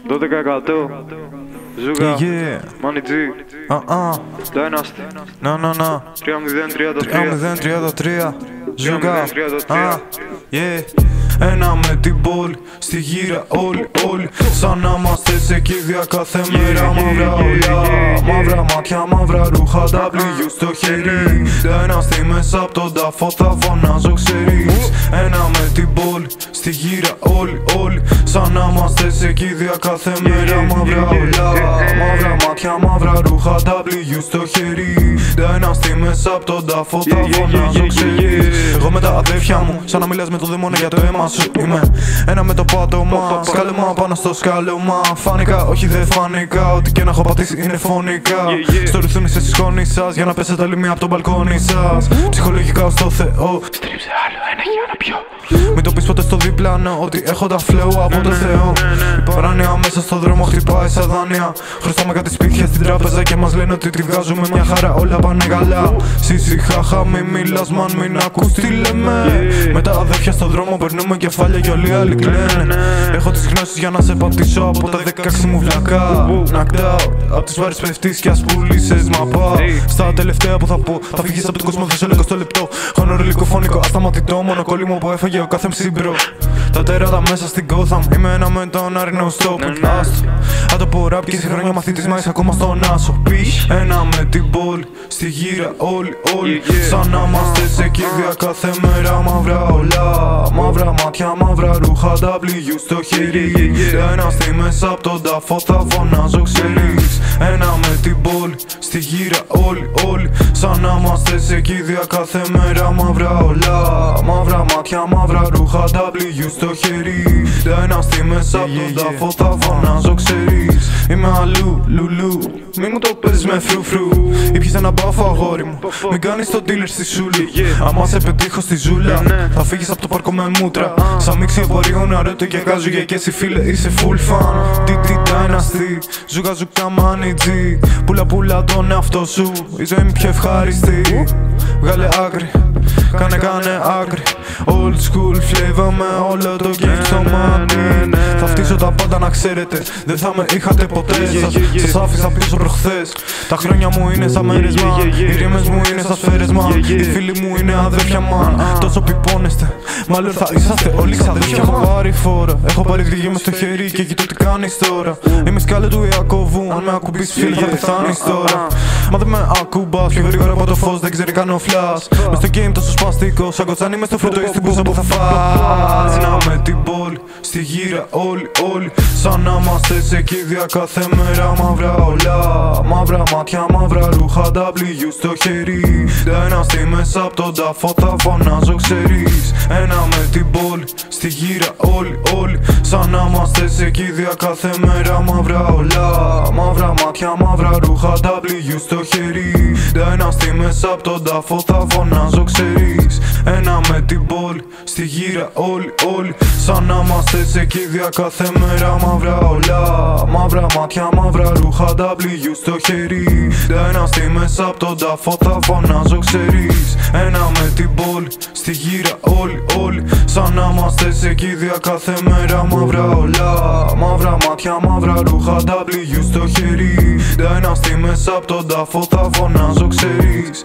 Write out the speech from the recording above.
12% Ζούγα, Money G, Dynasty 3-0-33 Ζούγα, ένα με την πόλη, στη γύρα όλοι σαν να είμαστε σε κηδεία κάθε μέρα. Μαύρα όλα, μαύρα μάτια, μαύρα ρούχα, W στο χέρι. Dynasty μέσα απ' τον τάφο θα φωνάζω ξέρεις. Ένα με την πόλη, στη γύρα όλοι σαν να είμαστε σε κηδεία κάθε μέρα. Μαύρα όλα, μαύρα μάτια, μαύρα ρούχα, W στο χέρι. Dynasty μέσα απ' τον τάφο θα φωνάζω ξέρεις. Εγώ με τα αδέρφια μου, σαν να μιλάς με το δαίμονα για το αίμα σου. Είμαι ένα με το πάτωμα, σκάλωμα πάνω στο σκάλωμα. Φάνηκα, όχι δεν φάνηκα, ό,τι και να έχω πατήσει είναι φωνικά. Στο ρυθούν είσαι στη σκόνη σας, για να πέσετε άλλη μία από το μπαλκόνι σας. Ψυχολογικά ως το Θεό, στρίψε άλλο ένα για να πιω. Μην το πεις ποτέ στο διπλάνο, ότι έχω τα flow από το Θεό. Η παράνοια μέσα στο δρόμο χτυπάει σαν δάνεια. Χρωστάμε κάτι σπίτια στην τράπεζα και μας λένε ότι τη βγάζουμε μια χαρά, όλα πάνε καλά. Συσυχάχα μη μιλάς μαν, μην ακούς τι λέμε. Με τα αδέρφια στον δρόμο περνούμε κεφάλια και όλοι άλλοι κλαίνε. Έχω τις γνώσεις για να σε πατήσω από τα 16 μου βλακά. Knocked out, απ' τις βάρες πέφτεις κι ας πουλήσεις μαπά. Στα τελευταία που θα πω, θα φύγεις από τον κόσμο δεν σε λέγω στο λεπτό. Χονοριλικό φωνικό, ασταματητό, μονοκόλλημο που έφαγε ο κάθε μσίμπρο. Τα τέρατα μέσα στην Gotham, είμαι ένα με τον Άρη no stop. Άστο, αν το πω ραπ και σε χρόνια μαθητής μα είσαι ακόμα στον άσο. Ένα με την πόλη, στη γύρα όλοι σαν να είμαστε σε κηδεία κάθε μέρα. Μαύρα όλα, μαύρα μάτια, μαύρα ρούχα, W στο χέρι. Dynasty μέσα απ' τον τάφο θα φωνάζω ξέρεις. Ένα με την πόλη, στη γύρα όλοι σαν να είμαστε σε κηδεία κάθε μέρα. Μαύρα όλα, μαύρα μάτια, μαύρα ρούχα, W στο χέρι. Dynasty μέσα απ' τον τάφο θα φωνάζω ξέρεις. Είμαι αλλού, λουλού, μη μου το παίζεις με φρουφρού. Ήπιες ένα μπάφο αγόρι μου, μην κάνεις τον dealer στη σούλη. Άμα σε πετύχω στη ζούλα, θα φύγεις απ' το πάρκο με μούτρα. Σαν μίξη εμπορίου αρέτο και κάζουγε και εσύ φίλε είσαι full fan. Dynasty, ζούγα Money G. Πουλα τον εαυτό σου, η ζωή μου πιο ευχάριστη. Βγάλε άκρη, κάνε άκρη. Old school flavor με όλο το game στο money. Θα φτύσω τα πάντα να ξέρετε, δεν θα με είχατε ποτέ. Σας άφησα πίσω προχθές. Τα χρόνια μου είναι σαν μέρεσμα, οι ρήμες μου είναι σαν σφαίρεσμα. Οι φίλοι μου είναι αδέρφια man, τόσο πιπώνεστε. Μάλλον θα είσαστε όλοι ξαδέρφια. Έχω πάρει φόρα, έχω πάρει τη γη μες στο χέρι και κοιτώ τι κάνεις τώρα. Είμαι σκάλε του Ιακώβου, αν με ακουμπήσεις φίλε θα πεθάνεις τώρα. Μα δεν με ακουμπάς, πιο γρήγορα από το φως δεν ξέρει καν ο φλας. Μες στο game τόσο σπαστικό, σαν κοτσάνι μες στο φρούτο ή στην πούσα που θα φας. Να με την πόλη, στη γύρα όλοι σαν να είμαστε σε κηδεία κάθε μέρα. Μαύρα όλα, μαύρα μάτια, μαύρα ρούχα, W στο χέρι. Dynasty μέσα απ' τον τάφο θα φωνάζω ξέρεις. Ένα με την πόλη, στη γύρα όλοι σαν να είμαστε σε κηδεία κάθε μέρα. Μαύρα όλα, μαύρα μάτια, μαύρα ρούχα, W στο χέρι. Dynasty μέσα απ' τον τάφο θα φωνάζω ξέρεις. Ένα με την πόλη, στη γύρα όλοι σαν να είμαστε σε κηδεία κάθε μέρα. Μαύρα όλα, μαύρα μάτια, μαύρα ρούχα, W στο χέρι. Dynasty μέσα απ' τον τάφο θα φωνάζω ξέρεις. Ένα με την πόλη, στη γύρα όλοι σαν να είμαστε σε κηδεία κάθε μέρα. Μαύρα όλα, μαύρα μάτια, μαύρα ρούχα, W στο χέρι. Dynasty μέσα απ' τον τάφο θα φωνάζω ξέρεις.